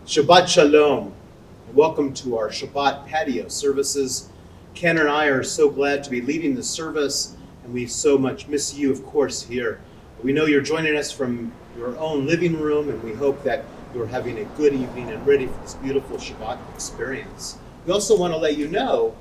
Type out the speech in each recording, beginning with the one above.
Shabbat Shalom. Welcome to our Shabbat Patio services. Ken and I are so glad to be leading the service, and we so much miss you, of course, here. We know you're joining us from your own living room, and we hope that you're having a good evening and ready for this beautiful Shabbat experience. We also want to let you know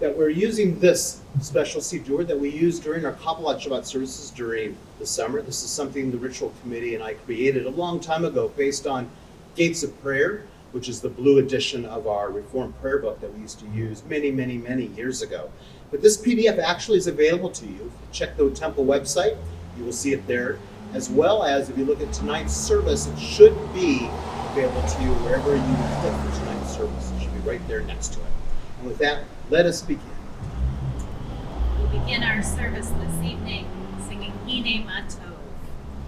that we're using this special siddur that we use during our Kabbalat Shabbat services during the summer. This is something the Ritual Committee and I created a long time ago based on Gates of Prayer, which is the blue edition of our Reformed prayer book that we used to use many, many, many years ago. But this PDF actually is available to you. If you check the Temple website, you will see it there, as well as if you look at tonight's service, it should be available to you wherever you click for tonight's service. It should be right there next to it. And with that, let us begin. We'll begin our service this evening singing Hine Ma Tov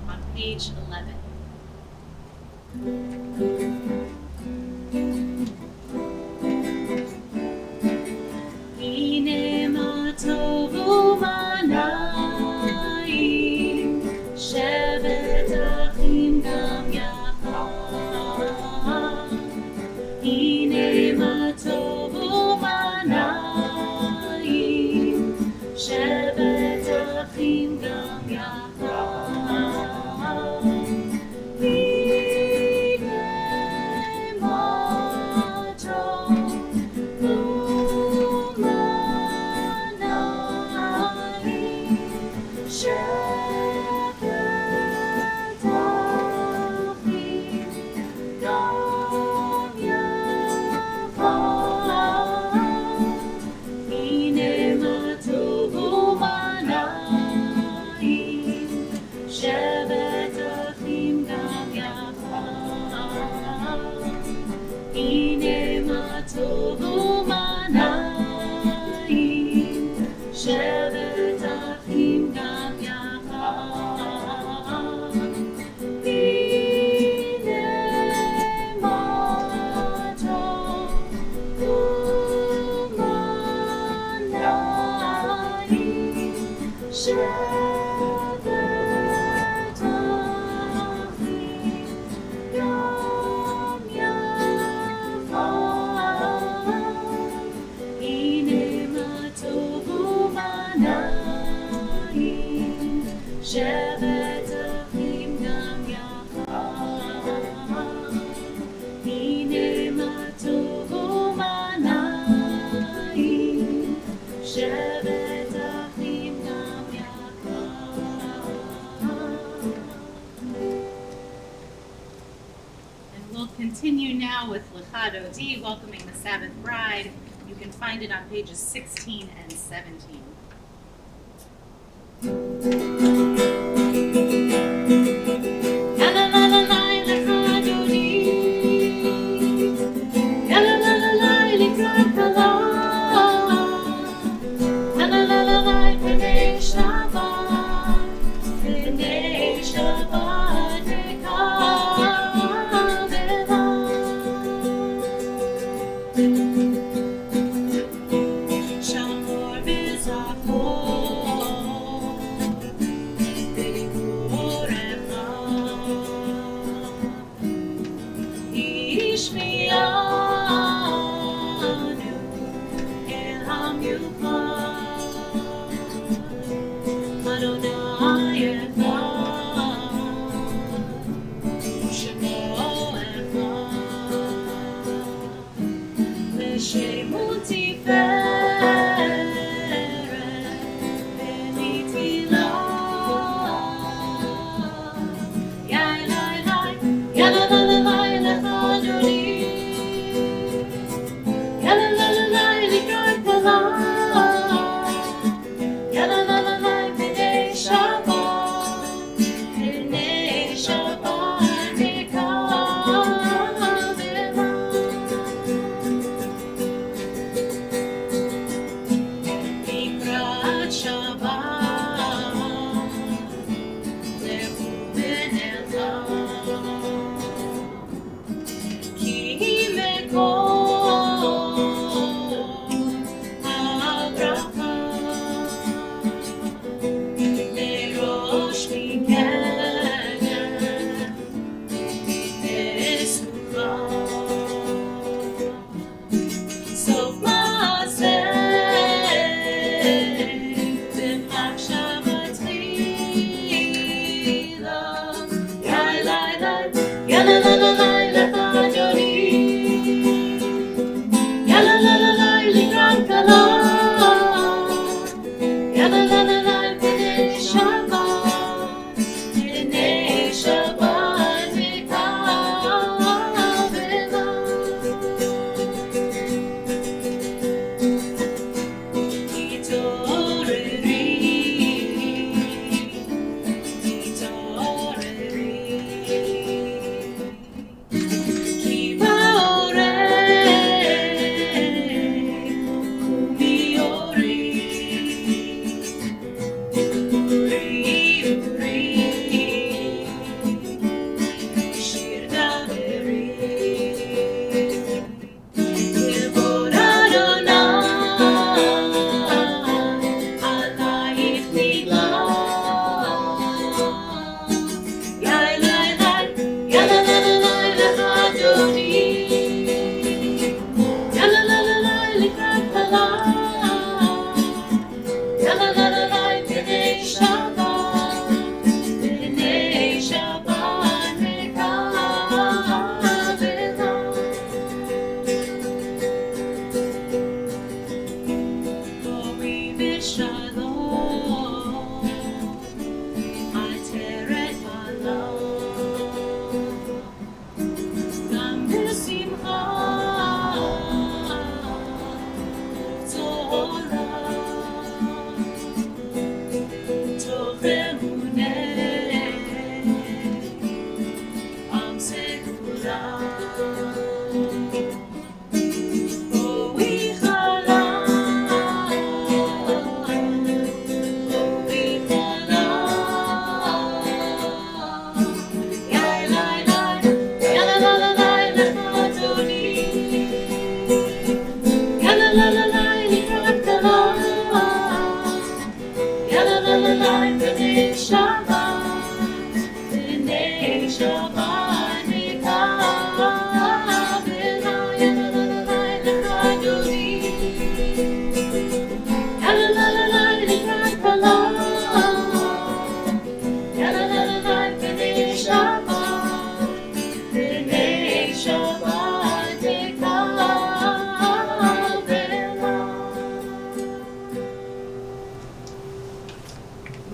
on page 11. Hine ma tovu manayim, shevet achim gam yachad. Hine ma tovu manayim, shevet achim gam yachad. Continue now with L'chad Odi, welcoming the Sabbath Bride. You can find it on pages 16 and 17. Shalom, Bizarre.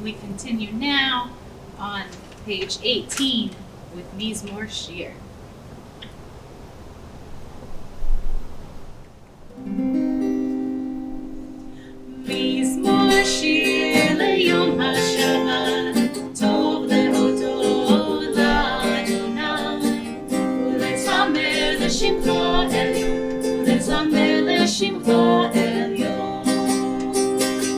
We continue now on page 18 with Mizmor Shir. Mizmor Shir leyom haShabbat, tov lehodot la'Adonai, ulezamer l'shimcha elyon, ulezamer l'shimcha elyon.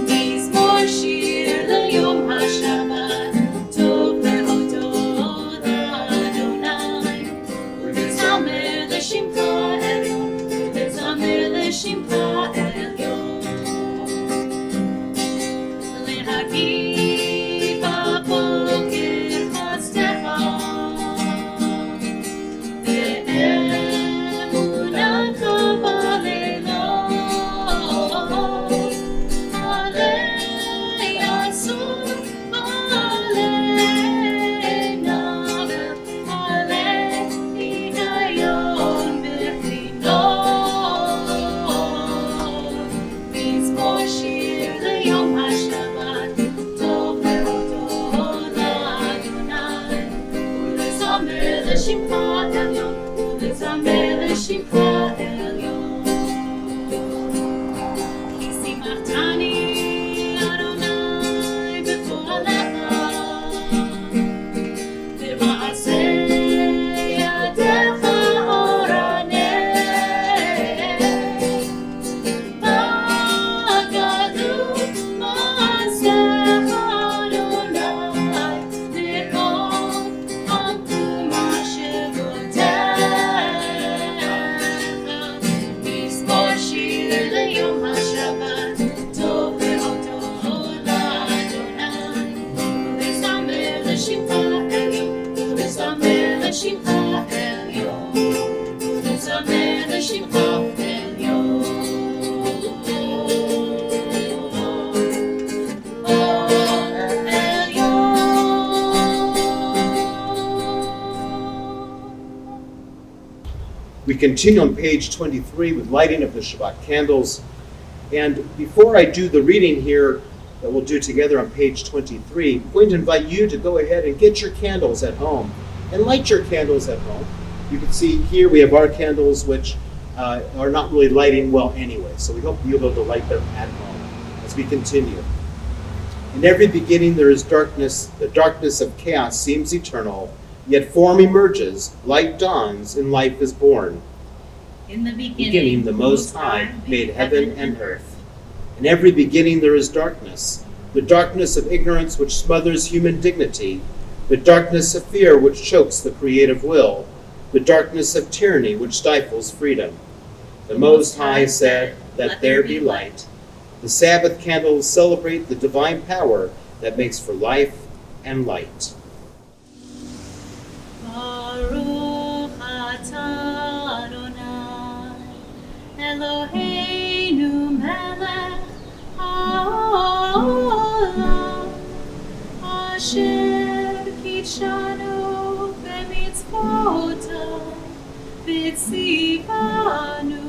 Mizmor Shir leyom haShabbat, tov lehodot la'Adonai, ulezamer l'shimcha elyon, ulezamer l'shimcha elyon. We continue on page 23 with lighting of the Shabbat candles. And before I do the reading here that we'll do together on page 23, I'm going to invite you to go ahead and get your candles at home and light your candles at home. You can see here we have our candles, which are not really lighting well anyway, so we hope you'll be able to light them at home as we continue. In every beginning there is darkness. The darkness of chaos seems eternal, yet form emerges, light dawns, and life is born. In the beginning, the Most High made heaven and earth. In every beginning there is darkness, the darkness of ignorance which smothers human dignity, the darkness of fear which chokes the creative will, the darkness of tyranny which stifles freedom. The Most High said, "Let there be light." The Sabbath candles celebrate the divine power that makes for life and light. Baruch atah Adonai, Eloheinu melech haolam, asher kitshanu b'mitzvotav, v'tzivanu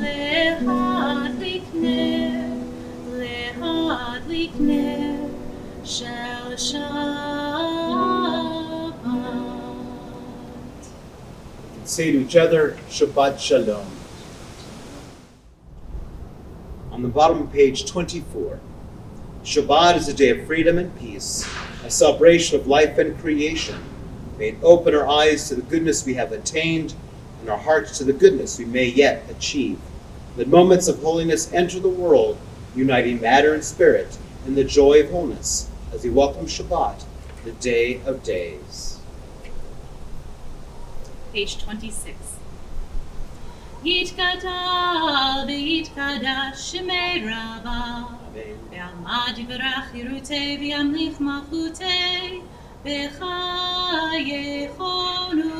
להדליק נר של Shabbat. Say to each other, Shabbat Shalom. On the bottom of page 24, Shabbat is a day of freedom and peace, a celebration of life and creation. May it open our eyes to the goodness we have attained and our hearts to the goodness we may yet achieve. Let moments of holiness enter the world, uniting matter and spirit in the joy of wholeness as we welcome Shabbat, the day of days. Page 26. Yitkadal v'yitkadash shemei Rabba, ve'almad yivarach yirutei v'yamlich malchutei, v'chayechonu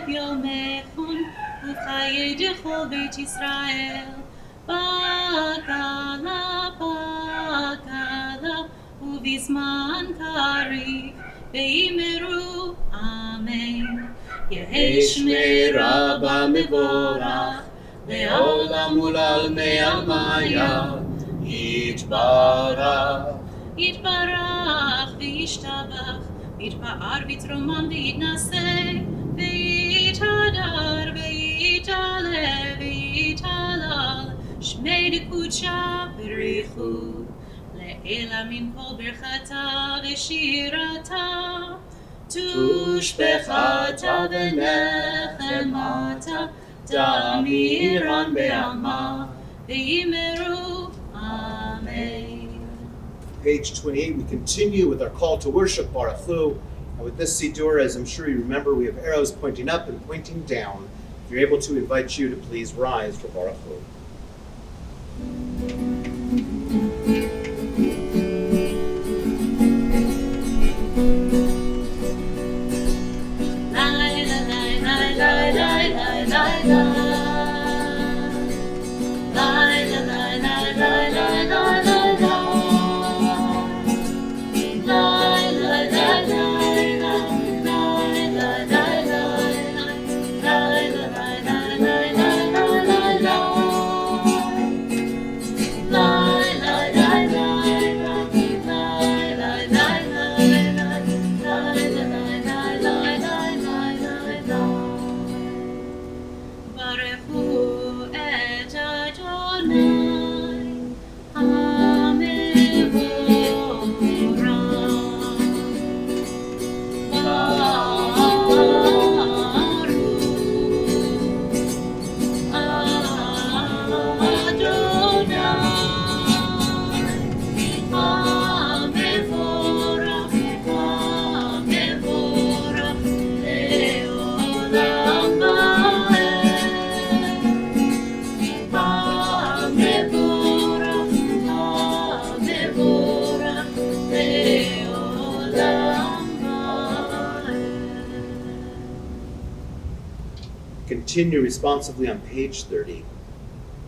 v'yomechon v'chaye dechol beit Yisrael, bakala uvizman kariv ve'imeru amen. Yehi shmei Rabba mevorach le'olam u'lalmei almaya yitbarach v'yishtabach v'yitpa'ar v'yitromam v'yitnaseh v'yithadar v'yitale v'yitalal shmei dekudsha v'richu le'ela min kol berchata v'shirata tushbechata v'nechemata damiran be'alma v'yimeru amen. Page 28, we continue with our call to worship, Baruch Hu. And with this Siddur, as I'm sure you remember, we have arrows pointing up and pointing down. If you're able to, invite you to please rise for Baruch Hu. Continue responsively on page 30.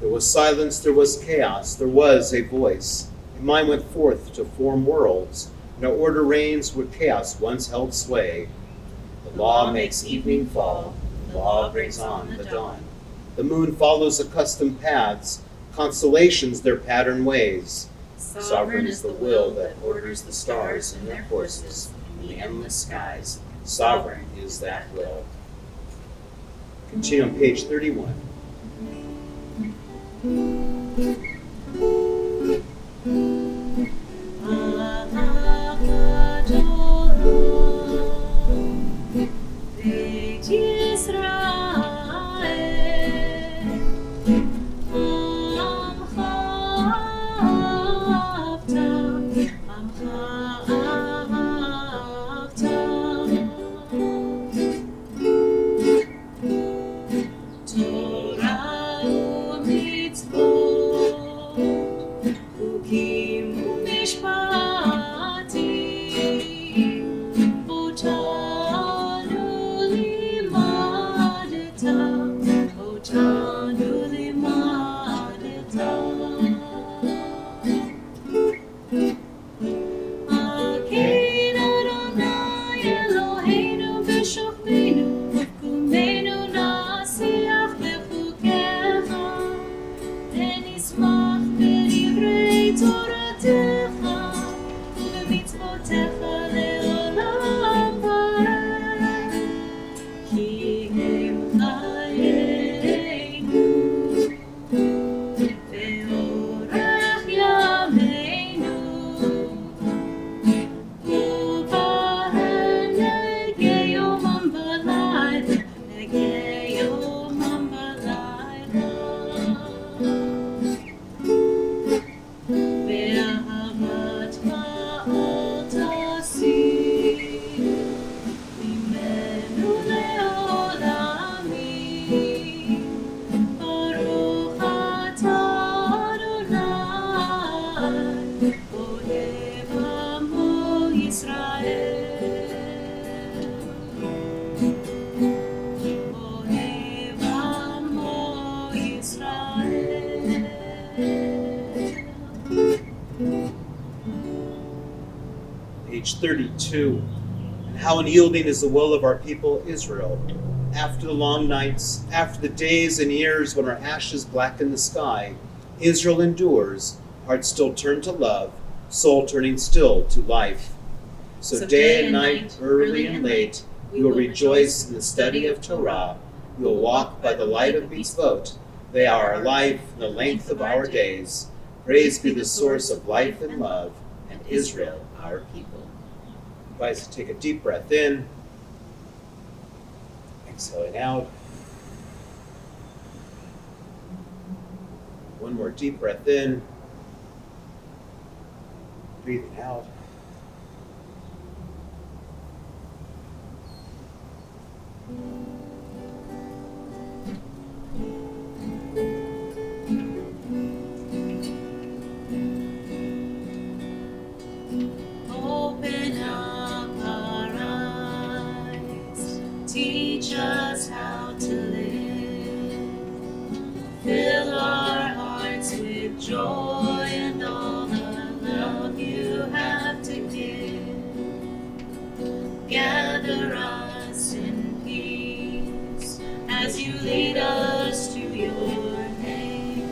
There was silence, there was chaos, there was a voice. A mind went forth to form worlds. No order reigns where chaos once held sway. The law makes evening fall, law brings on the dawn. The moon follows accustomed paths, constellations their pattern ways. Sovereign is the will that orders the stars in their courses in the endless skies. Sovereign is that will. Continue on page 31. Page 32. And how unyielding is the will of our people Israel. After the long nights, after the days and years when our ashes blacken the sky, Israel endures, heart still turned to love, soul turning still to life. So day and night, early and late, we will rejoice in the study of Torah. We will walk by the light of mitzvot. They are our life and the length of our days. Praise be the source of life and love, and Israel our people. Invite us to take a deep breath in. Exhaling out. One more deep breath in. Breathing out. Open up our eyes, teach us how to live, fill our hearts with joy and all the love you have to give. Gather us in peace as you lead us to your name,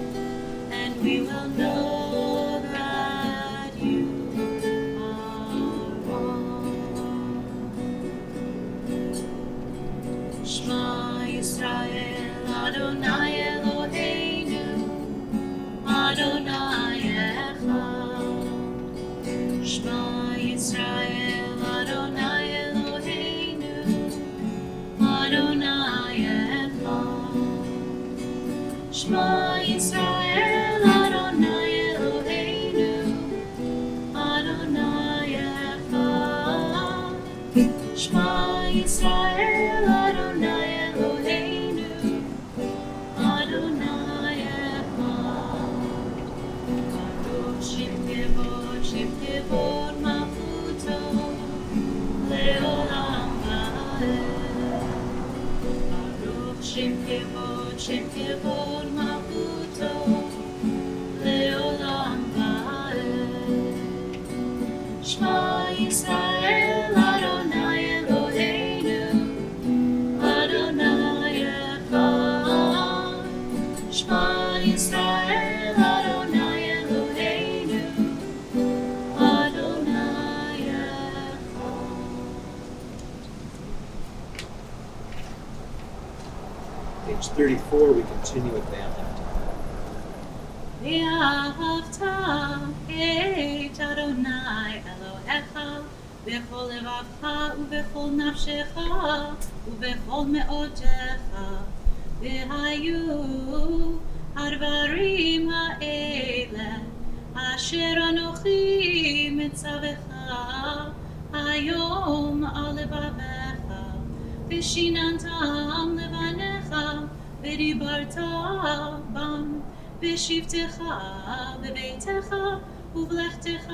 and we will know that you are one. Shema Yisrael, Adonai Eloheinu, Adonai Echad. Shema Yisrael, Adonai Eloheinu, Adonai Echad. Shema Yisrael, Adonai Eloheinu, Adonai Echad. Shema Yisrael, Adonai Eloheinu, Adonai Echad. Baruch Shem Kevod Malchuto, Leolam Va'ed. Baruch Shem Kevod Malchuto, Leolam Va'ed. Shema Yisrael, Adonai Eloheinu, Adonai Page 34, we continue with the anthem. ואהבת את אדוני אלוהיך בכל לבבך ובכל נפשך ובכל מאודך, והיו הדברים האלה אשר אנוכי מצווך היום על לבביך, ושיננתם לבניך ודיברת בם בשבתך בביתך ובלכתך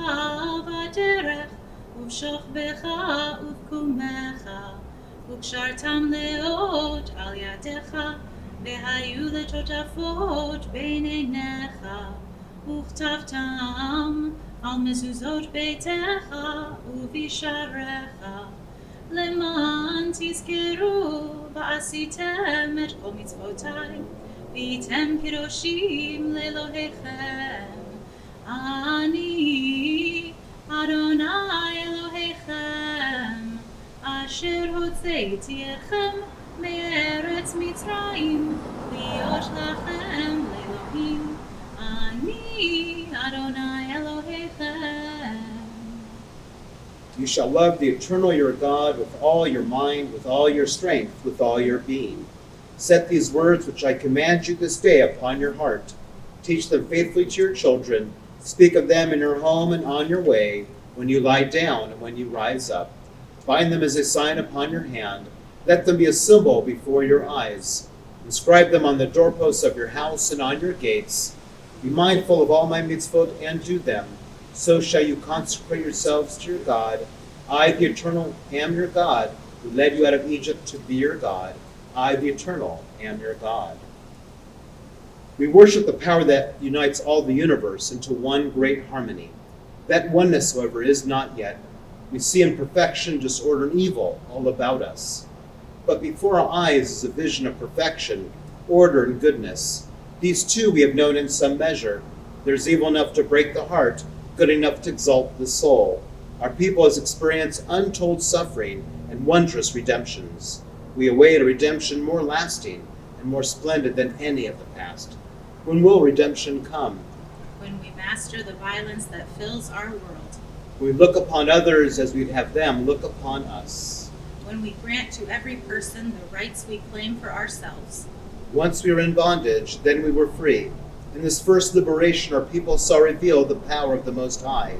בדרך ובשוכבך ובקומך, וקשרתם לאות על ידיך, והיו לטוטפות בין עיניך, וכתבתם על מזוזות ביתך ובשעריך, למען תזכרו ועשיתם את כל מצוותיי, והייתם קדושים לאלוהיכם. אני אדוני אלוהיכם, אשר הוצאתי אתכם מארץ מצרים, להיות לכם לאלוהים. אני אדוני אלוהיכם. You shall love the eternal your God with all your mind, with all your strength, with all your being. Set these words which I command you this day upon your heart. Teach them faithfully to your children. Speak of them in your home and on your way, when you lie down and when you rise up. Bind them as a sign upon your hand. Let them be a symbol before your eyes. Inscribe them on the doorposts of your house and on your gates. Be mindful of all my mitzvot and do them. So shall you consecrate yourselves to your God. I, the Eternal, am your God, who led you out of Egypt to be your God. I, the Eternal, am your God. We worship the power that unites all the universe into one great harmony. That oneness, however, is not yet. We see imperfection, disorder, and evil all about us. But before our eyes is a vision of perfection, order, and goodness. These too we have known in some measure. There's evil enough to break the heart, good enough to exalt the soul. Our people has experienced untold suffering and wondrous redemptions. We await a redemption more lasting and more splendid than any of the past. When will redemption come? When we master the violence that fills our world. We look upon others as we'd have them look upon us. When we grant to every person the rights we claim for ourselves. Once we were in bondage, then we were free. In this first liberation, our people saw revealed the power of the Most High.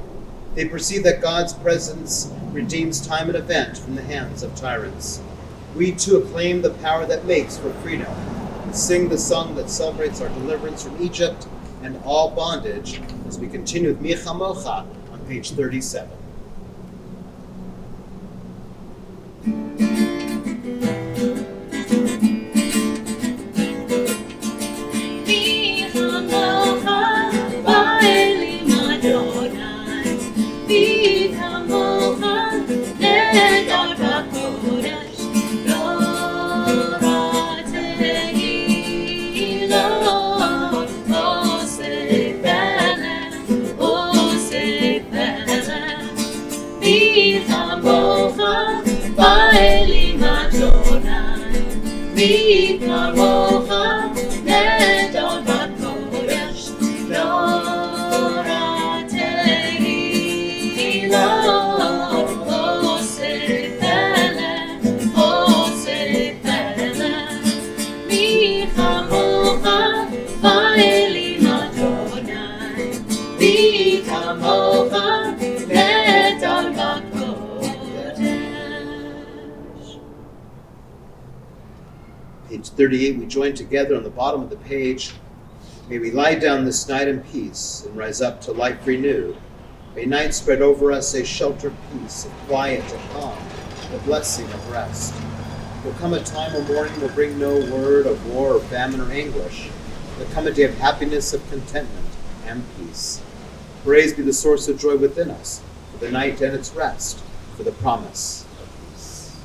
They perceived that God's presence redeems time and event from the hands of tyrants. We too acclaim the power that makes for freedom, and sing the song that celebrates our deliverance from Egypt and all bondage as we continue with Mi Chamocha on page 37. Page 38, we join together on the bottom of the page. May we lie down this night in peace and rise up to life renewed. May night spread over us a sheltered peace of quiet and calm, the blessing of rest. Will come a time when morning will bring no word of war or famine or anguish. Will come a day of happiness, of contentment, and peace. Praise be the source of joy within us, for the night and its rest, for the promise of peace.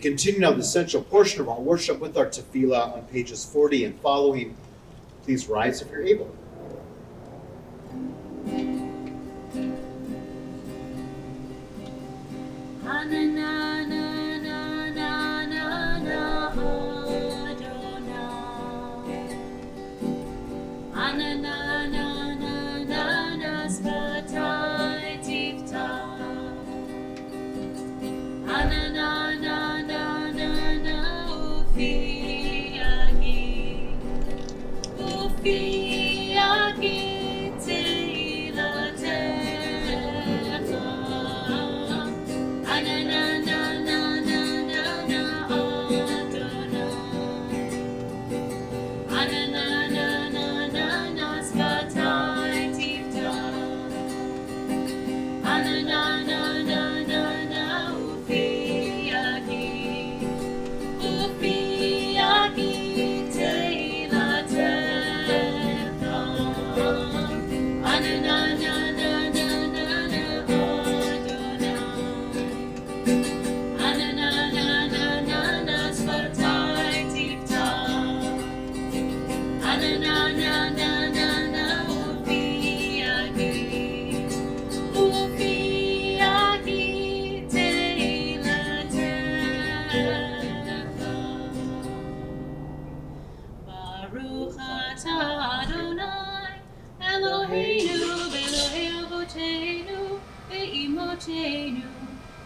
We continue now the central portion of our worship with our tefillah on pages 40 and following. Please rise if you're able.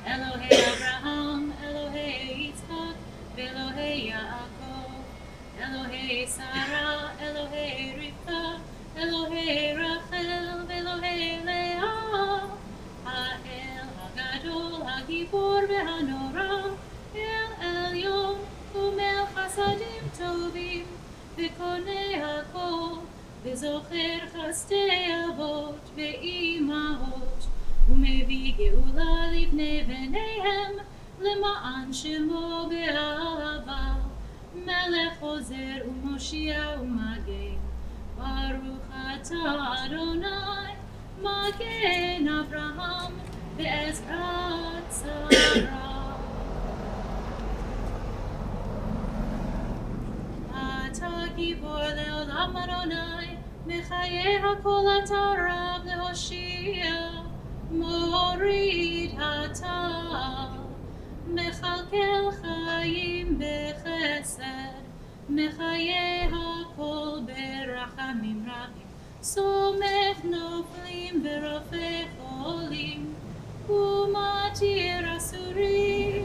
Elohei Abraham, Elohei Yitzchak, Elohei Yaakov, Elohei Sarah, Elohei Rivka, Elohei Rachel, Elohei Leah, Ha'el Hagadol, Hagibor veHanora, El Elyon, Umel Chasadim Tovim, V'konei Hakol, V'zocher Chasdei Avot, V'imahot, ומביא גאולה לבני בניהם למען שמו באהבה מלך עוזר ומושיע ומגן ברוך אתה אדוני מגן אברהם בעזרת שרה אתה גיבור לעולם אדוני מחיי הכל אתה רב להושיע מוריד אתה, מכלכל חיים בחסד, מחיי הכל ברחמים רבים, סומך נופלים ורופא חולים, ומתיר אסורים,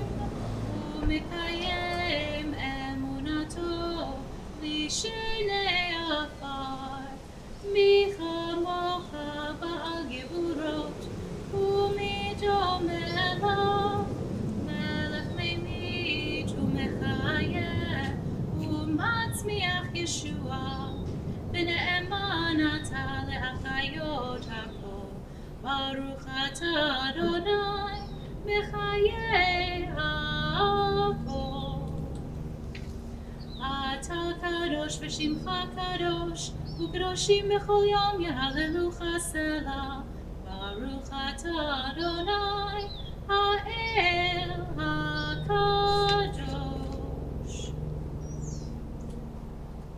ומקיים אמונתו לשני עפר, מי כמוך בעל גבורות, ומדומה לו, מלך ממית ומחיה, ומצמיח ישועה, ונאמן אתה להחיות הכל, ברוך אתה אדוני, מחיי הכל. אתה קדוש ושמך קדוש, וקדושים בכל יום יהללוך סלה, ברוך אתה אדוני, האל הקדוש.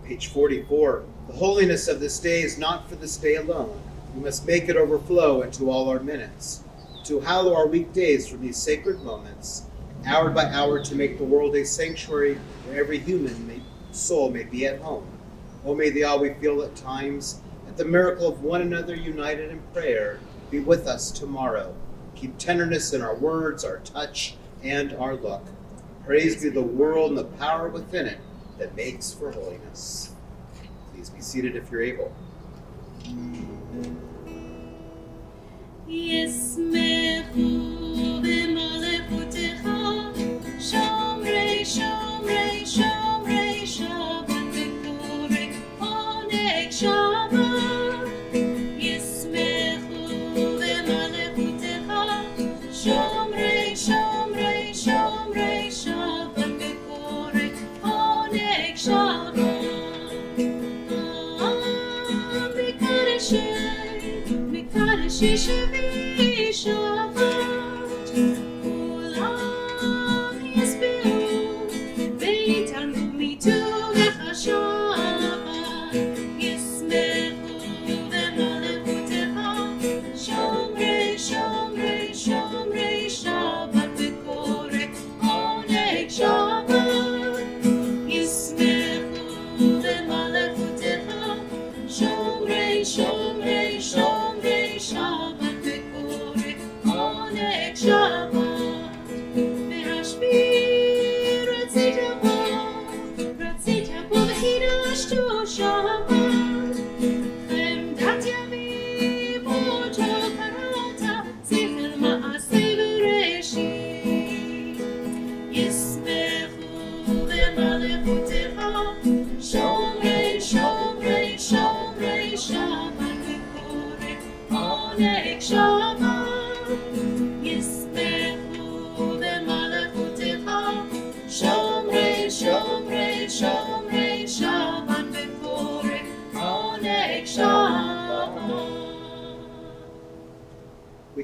Page 44. The holiness of this day is not for this day alone. We must make it overflow into all our minutes, to hallow our weekdays from these sacred moments, hour by hour to make the world a sanctuary where every human soul may be at home. Oh, may the awe we feel at times, at the miracle of one another united in prayer, be with us tomorrow. Keep tenderness in our words, our touch, and our look. Praise be the world and the power within it that makes for holiness. Please be seated if you're able. ישמחו במלכותך, שומרי שומרי שומרי שבת וקורא עונג שבת. ישמחו במלכותך, שומרי שומרי שומרי שבת וקורא עונג שבת. מקדשי שבי שבת, כולם יסבירו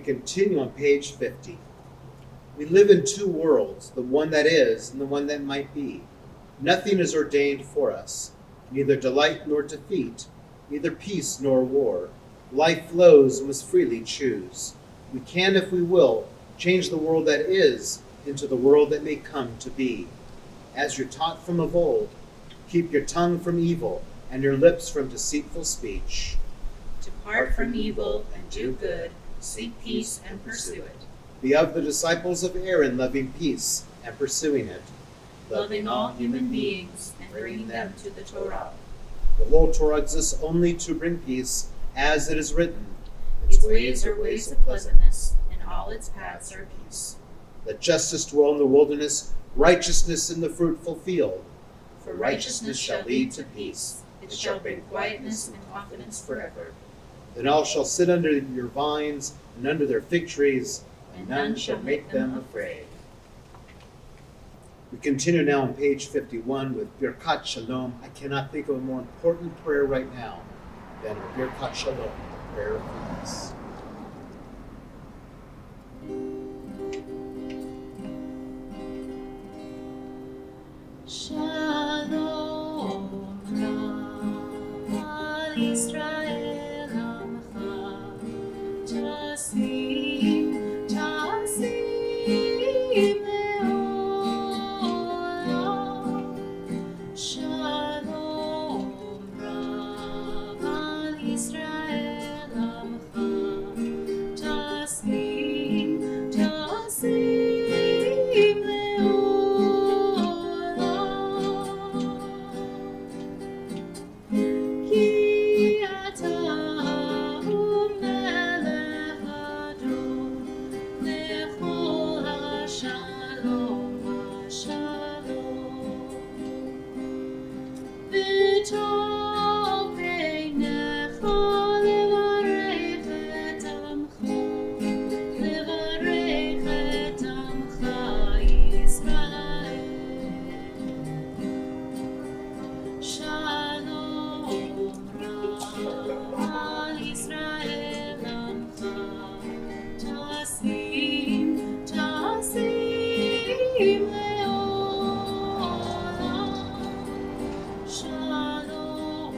continue on page 50. We live in two worlds, the one that is and the one that might be. Nothing is ordained for us, neither delight nor defeat, neither peace nor war. Life flows and must freely choose. We can, if we will, change the world that is into the world that may come to be. As you're taught from of old, keep your tongue from evil and your lips from deceitful speech. Depart from evil and do good, seek peace and pursue it. Be of the disciples of Aaron, loving peace and pursuing it. Loving all human beings and bringing them to the Torah. The whole Torah exists only to bring peace, as it is written. Its ways are ways of pleasantness, and all its paths are peace. Let justice dwell in the wilderness, righteousness in the fruitful field. For righteousness shall lead to peace. It shall bring quietness and confidence forever. Then all shall sit under your vines and under their fig trees, and none shall make them afraid. We continue now on page 51 with Birkat Shalom. I cannot think of a more important prayer right now than Birkat Shalom, the prayer of peace. Shalom Al Yisrael Amcha Tasim Le'olam Shalom Rav Al Yisrael Amcha Tasim Ki ata melech Adon lechol hashalom hashalom v'tov beinecha levarech et amcha Yisrael. Shalom Al Yisrael Amcha Tasim Le'olam Shalom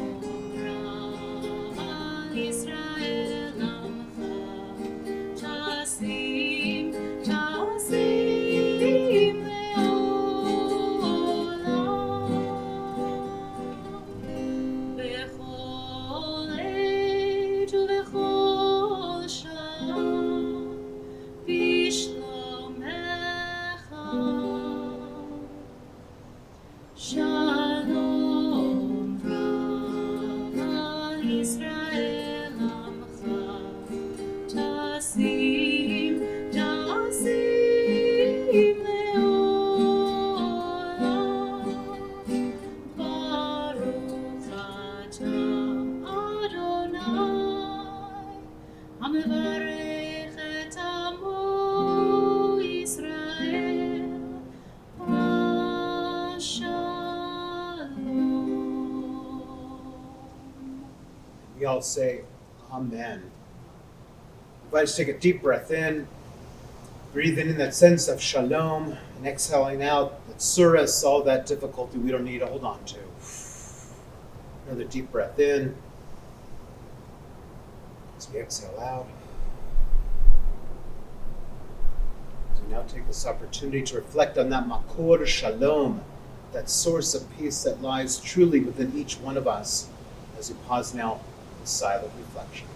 Al Yisrael Amcha Tasim בכל עת ובכל שעה בשלומך שלום רב על ישראל עמך תשים לעולם ברוך אתה אדוני המברך את עמו ישראל השלום. We all say, Amen. Invite us to take a deep breath in, breathing in that sense of shalom, and exhaling out that surus, all that difficulty we don't need to hold on to. Another deep breath in. As we exhale out. As we now take this opportunity to reflect on that makor shalom, that source of peace that lies truly within each one of us, as we pause now in silent reflection.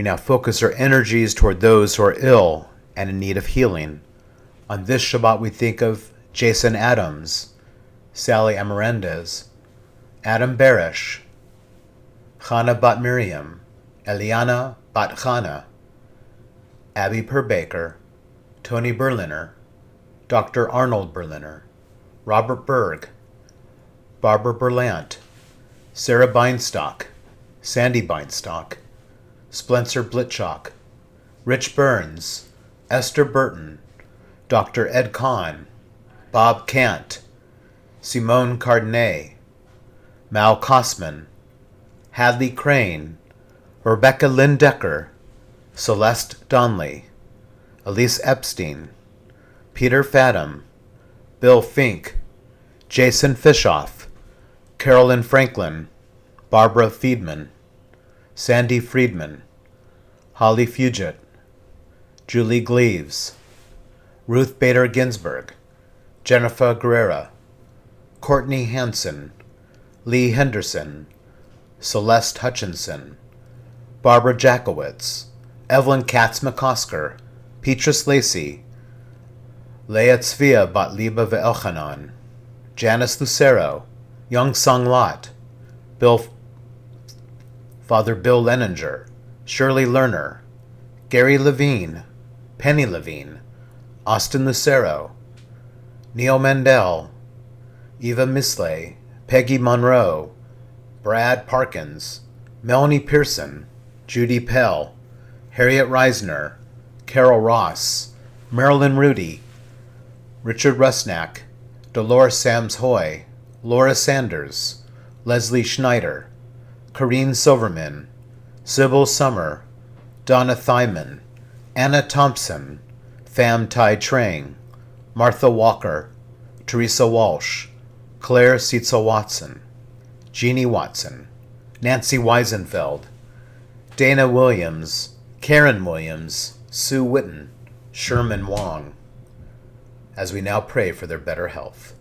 We now focus our energies toward those who are ill and in need of healing. On this Shabbat, we think of Jason Adams, Sally Amarendez, Adam Barish, Chana Bat Miriam, Eliana Bat Chana, Abby Perbaker, Tony Berliner, Dr. Arnold Berliner, Robert Berg, Barbara Berlant, Sarah Beinstock, Sandy Beinstock, Spencer Blitchock, Rich Burns, Esther Burton, Dr. Ed Kahn, Bob Kant, Simone Cardenet, Mal Kosman, Hadley Crane, Rebecca Lynn Decker, Celeste Donley, Elise Epstein, Peter Fadum, Bill Fink, Jason Fishoff, Carolyn Franklin, Barbara Fiedman, Sandy Friedman, Holly Fugit, Julie Gleaves, Ruth Bader Ginsburg, Jennifer Guerrera, Courtney Hansen, Lee Henderson, Celeste Hutchinson, Barbara Jackowitz, Evelyn Katz McCosker, Petrus Lacey, Leah Tzvia Bat Liba Ve'elchanan, Janice Lucero, Young Sung Lot, Father Bill Leninger, Shirley Lerner, Gary Levine, Penny Levine, Austin Lucero, Neil Mandel, Eva Misley, Peggy Monroe, Brad Parkins, Melanie Pearson, Judy Pell, Harriet Reisner, Carol Ross, Marilyn Rudy, Richard Rusnak, Dolores Sams Hoy, Laura Sanders, Leslie Schneider, Corrine Silverman, Sybil Summer, Donna Thyman, Anna Thompson, Pham Tai Trang, Martha Walker, Teresa Walsh, Claire Seitzel Watson, Jeannie Watson, Nancy Weisenfeld, Dana Williams, Karen Williams, Sue Witten, Sherman Wong, as we now pray for their better health.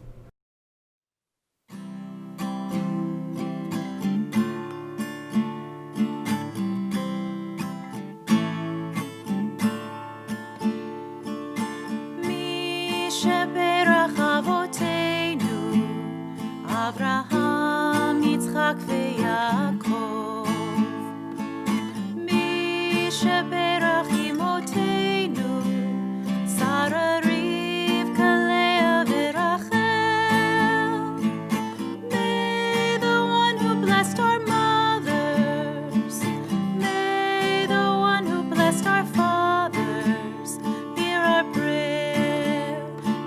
אברהם, יצחק ויעקב, מי שברך אמותינו, שרה, רבקה, לאה ורחל. May the one who blessed our mothers, may the one who blessed our fathers, hear our prayer,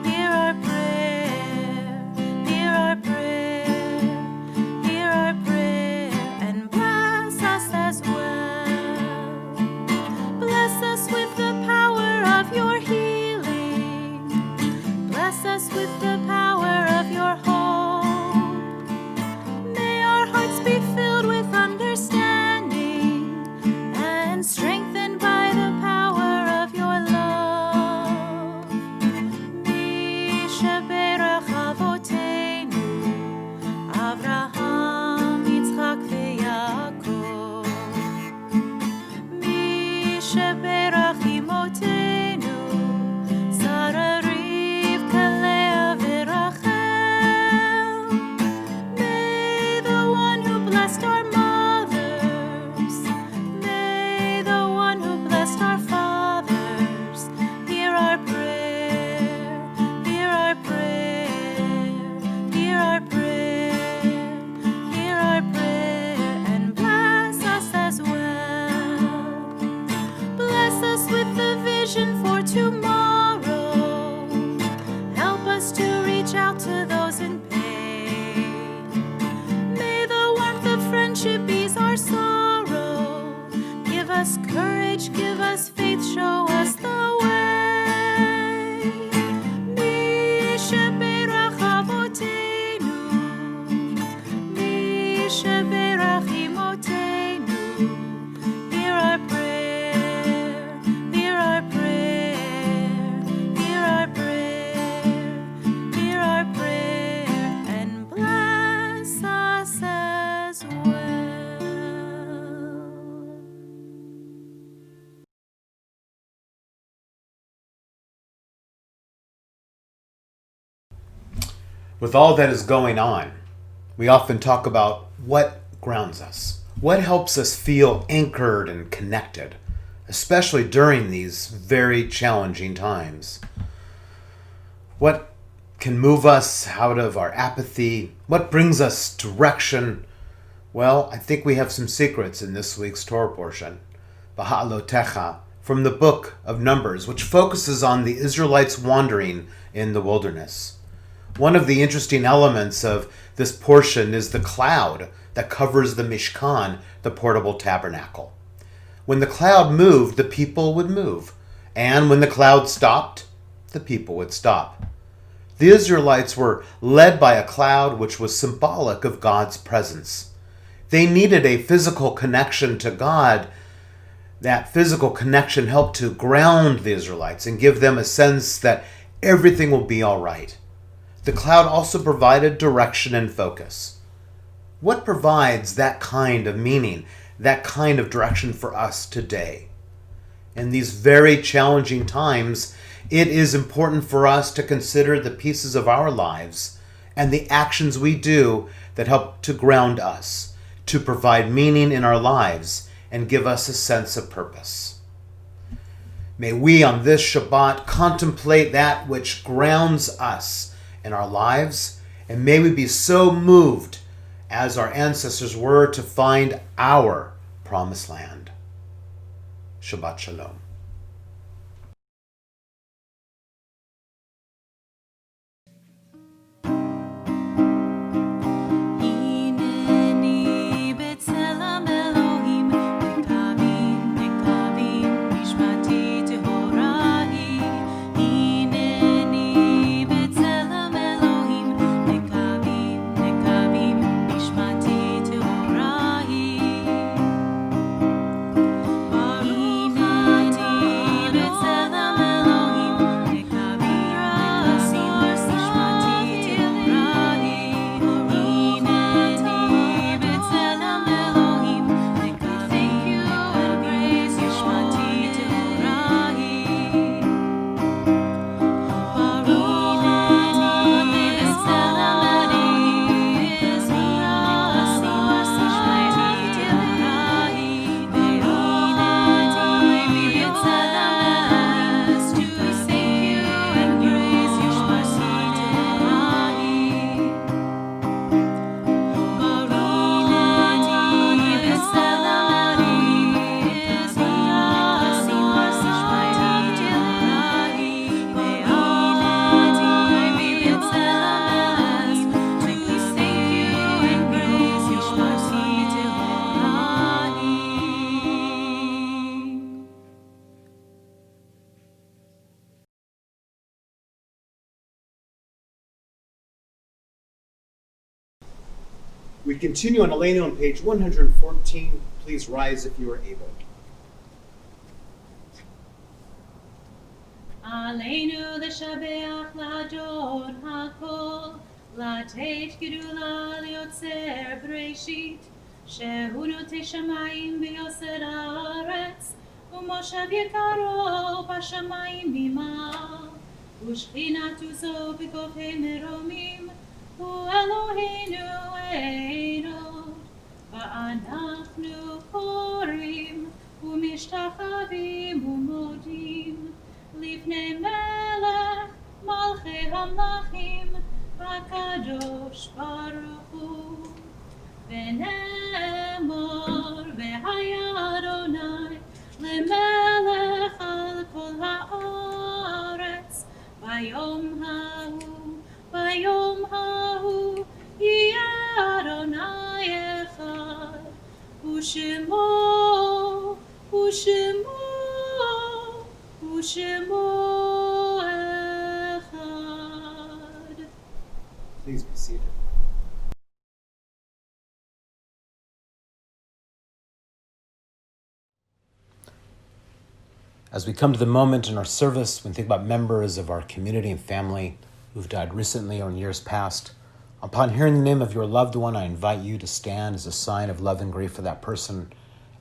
hear our prayer, hear our prayer. With the power of your hope, may our hearts be filled with understanding and strengthened by the power of your love. Mi sheberach avoteinu, Avraham, Yitzchak veYaakov. Mi sheberach imotenu, Sarah, for tomorrow, help us to reach out to those in pain. May the warmth of friendship ease our sorrow, give us courage, give us faith, show us the way. Mi sheberach avoteinu, mi sheberach imotenu, hear our prayer. With all that is going on, we often talk about what grounds us, what helps us feel anchored and connected, especially during these very challenging times. What can move us out of our apathy? What brings us direction? Well, I think we have some secrets in this week's Torah portion, Baha'alotecha, from the book of Numbers, which focuses on the Israelites wandering in the wilderness. One of the interesting elements of this portion is the cloud that covers the Mishkan, the portable tabernacle. When the cloud moved, the people would move. And when the cloud stopped, the people would stop. The Israelites were led by a cloud which was symbolic of God's presence. They needed a physical connection to God. That physical connection helped to ground the Israelites and give them a sense that everything will be all right. The cloud also provided direction and focus. What provides that kind of meaning, that kind of direction for us today? In these very challenging times, it is important for us to consider the pieces of our lives and the actions we do that help to ground us, to provide meaning in our lives and give us a sense of purpose. May we on this Shabbat contemplate that which grounds us in our lives, and may we be so moved as our ancestors were to find our promised land. Shabbat Shalom. We continue on Aleinu on page 114. Please rise if you are able. Aleinu l'shabeach l'adon hakol, לתת גדולה ליוצר בראשית, שהוא נוטה שמיים ויוסר הארץ, ומושב יקרו בשמיים ממעל, ושכינת עוזו בגובה מרומים, הוא אלוהינו עינות, ואנחנו קוראים ומשתחווים ומודים, לפני מלך מלכי המלכים, הקדוש ברוך הוא. ונאמר והיה אדוני למלך על כל הארץ, ביום ההוא יהיה אדוני אחד, ושמו אחד. Please be seated. As we come to the moment in our service when we think about members of our community and family who've died recently or in years past, upon hearing the name of your loved one, I invite you to stand as a sign of love and grief for that person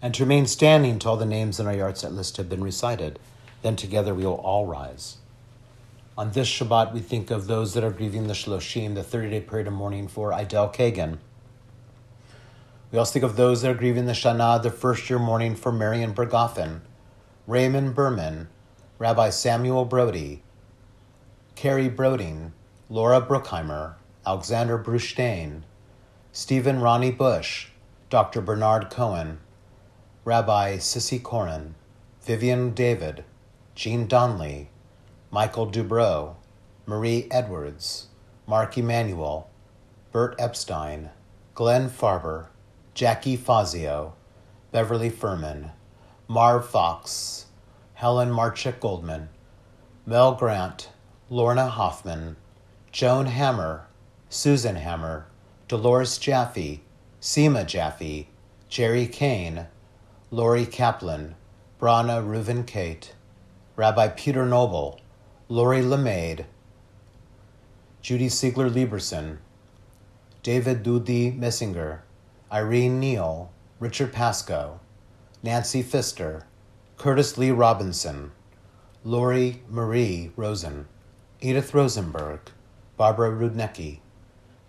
and to remain standing until all the names in our Yahrzeit list have been recited. Then together we will all rise. On this Shabbat, we think of those that are grieving the Shloshim, the 30-day period of mourning for Idel Kagan. We also think of those that are grieving the Shana, the first-year mourning for Marion Bergoffen, Raymond Berman, Rabbi Samuel Brody, Carrie Broding, Laura Bruckheimer, Alexander Brustein, Stephen Ronnie Bush, Dr. Bernard Cohen, Rabbi Sissy Corin, Vivian David, Jean Donnelly, Michael Dubrow, Marie Edwards, Mark Emanuel, Bert Epstein, Glenn Farber, Jackie Fazio, Beverly Furman, Marv Fox, Helen Marchik Goldman, Mel Grant, Lorna Hoffman, Joan Hammer, Susan Hammer, Dolores Jaffe, Seema Jaffe, Jerry Kane, Lori Kaplan, Brana Reuven Kate, Rabbi Peter Noble, Lori LeMaid, Judy Siegler Lieberson, David Dudi Messinger, Irene Neal, Richard Pascoe, Nancy Pfister, Curtis Lee Robinson, Lori Marie Rosen, Edith Rosenberg, Barbara Rudnicki,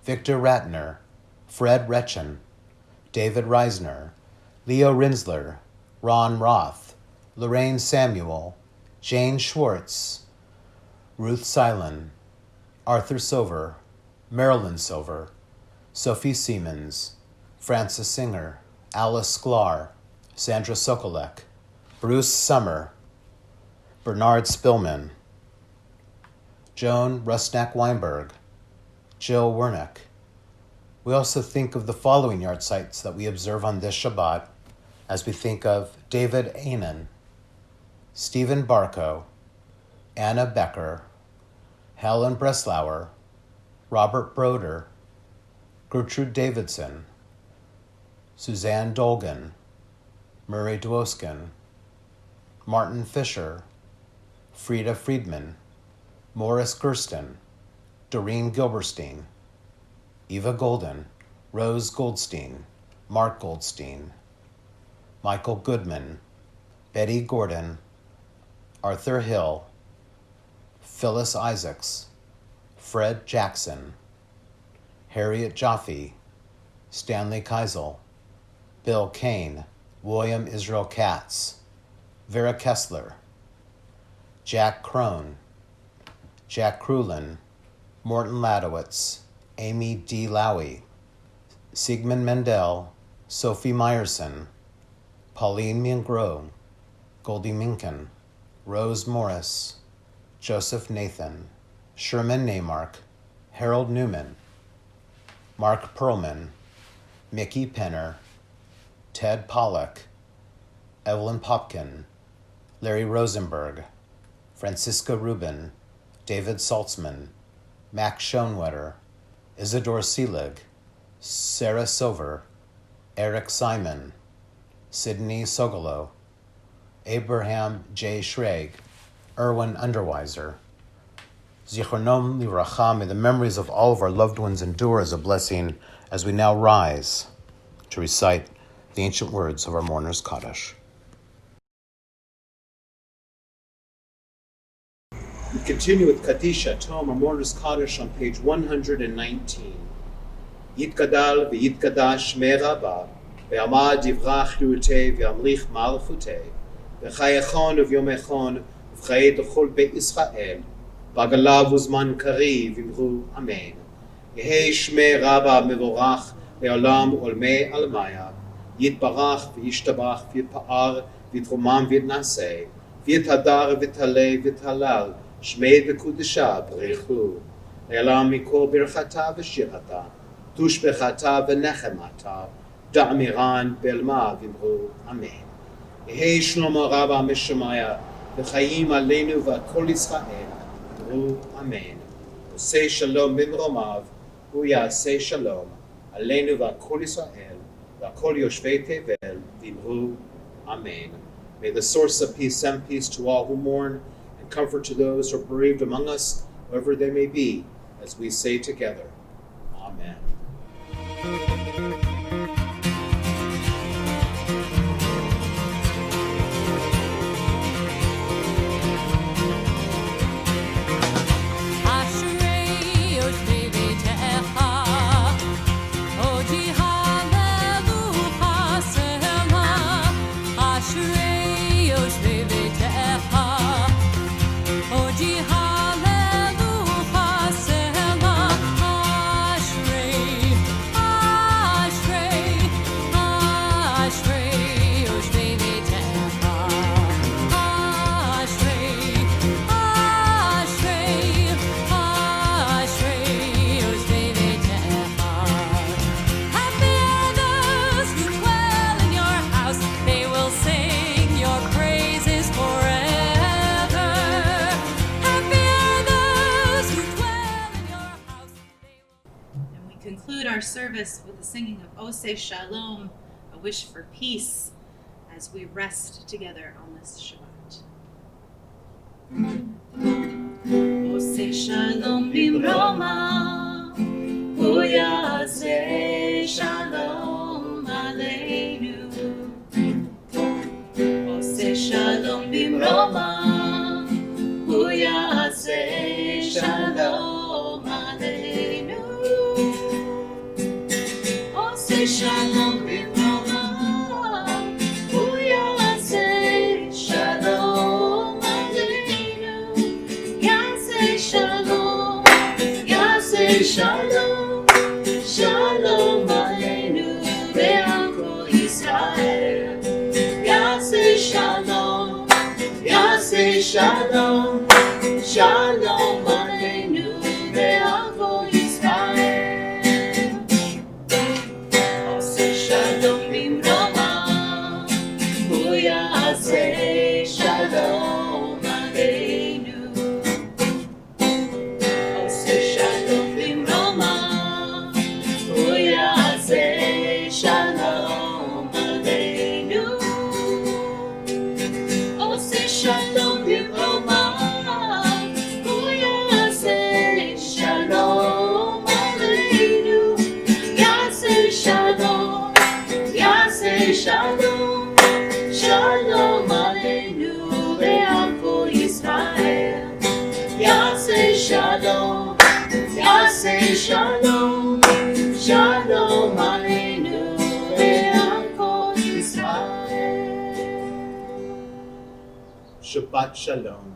Victor Ratner, Fred Retchen, David Reisner, Leo Rinsler, Ron Roth, Lorraine Samuel, Jane Schwartz, Ruth Silen, Arthur Silver, Marilyn Silver, Sophie Siemens, Francis Singer, Alice Sklar, Sandra Sokolek, Bruce Summer, Bernard Spillman, Joan Rusnak-Weinberg, Jill Wernick. We also think of the following yahrzeits that we observe on this Shabbat as we think of David Ainen, Stephen Barco, Anna Becker, Helen Breslauer, Robert Broder, Gertrude Davidson, Suzanne Dolgan, Murray Dwoskin, Martin Fisher, Frida Friedman, Morris Gersten, Doreen Gilberstein, Eva Golden, Rose Goldstein, Mark Goldstein, Michael Goodman, Betty Gordon, Arthur Hill, Phyllis Isaacs, Fred Jackson, Harriet Jaffe, Stanley Keisel, Bill Kane, William Israel Katz, Vera Kessler, Jack Crone, Jack Krulin, Morton Ladowitz, Amy D. Lowy, Sigmund Mendel, Sophie Meyerson, Pauline Mingro, Goldie Minkin, Rose Morris, Joseph Nathan, Sherman Neymark, Harold Newman, Mark Perlman, Mickey Penner, Ted Pollack, Evelyn Popkin, Larry Rosenberg, Francisca Rubin, David Saltzman, Max Schoenwetter, Isidore Seelig, Sarah Silver, Eric Simon, Sidney Sogolo, Abraham J. Schrag, Erwin Underweiser. Zichronom Livracha, may the memories of all of our loved ones endure as a blessing as we now rise to recite the ancient words of our mourner's Kaddish. We continue with Kadisha, Tom, our mourner's Kaddish on page 119. Yitgadal v'yitgadash shmei Rabba, ve'amad yivrach yurtei ve'amlich malchutei, ve'chayechon v'yomechon v'chayei d'chol be'Israel, b'agalav uzman kari v'imru amen. Yehei shmei Rabba mevorach le'olam olmei almaya, yitbarach v'yishtabach v'yitpa'ar v'yitromam v'yitnaseh, v'yithadar v'yitaleh v'yitalal, Shmei v'kudesha b'rechu, le'elam mikol birchata v'shirata, tushbechata v'nechemata, da'amiran be'elma v'imru amen. Yehei shlomo Rabba mishamaya, v'chayim aleinu v'kol Yisrael, v'imru amen. Osei shalom b'mromav, hu ya'asei shalom, aleinu v'kol Yisrael, v'kol yoshvei tevel, v'imru amen. May the source of peace send peace to all who mourn, comfort to those who are bereaved among us, wherever they may be, as we say together, Amen. יושבי ביתך, הודי הללויה סלע, אשרי, אשרי, אשרי יושבי ביתך, אשרי, אשרי, אשרי יושבי ביתך. Happy are those who dwell in your house, they will sing your praises forever. Happy are those who dwell in your house, they will. And we conclude our service with the singing of Oseh Shalom, a wish for peace, as we rest together on this Shabbat. Oseh Shalom bimroma, hu ya'aseh shalom aleinu. Oseh Shalom bimroma, hu ya'aseh shalom aleinu. Oseh Shalom bimroma, hu ya'aseh shalom aleinu. Ya'aseh shalom, ya'aseh shalom, shalom aleinu ve'al kol Yisrael. Ya'aseh shalom, ya'aseh shalom, shalom aleinu ve'al kol Yisrael. Oseh shalom bimroma, hu ya'aseh shalom aleinu. Oseh shalom bimroma, hu ya'aseh shalom aleinu. Oseh shalom bimroma, hu ya'aseh shalom aleinu. Ya'aseh shalom, ya'aseh shalom, shalom aleinu ve'al kol Yisrael. Ya'aseh shalom, ya'aseh shalom, shalom aleinu ve'al kol Yisrael. Shabbat Shalom.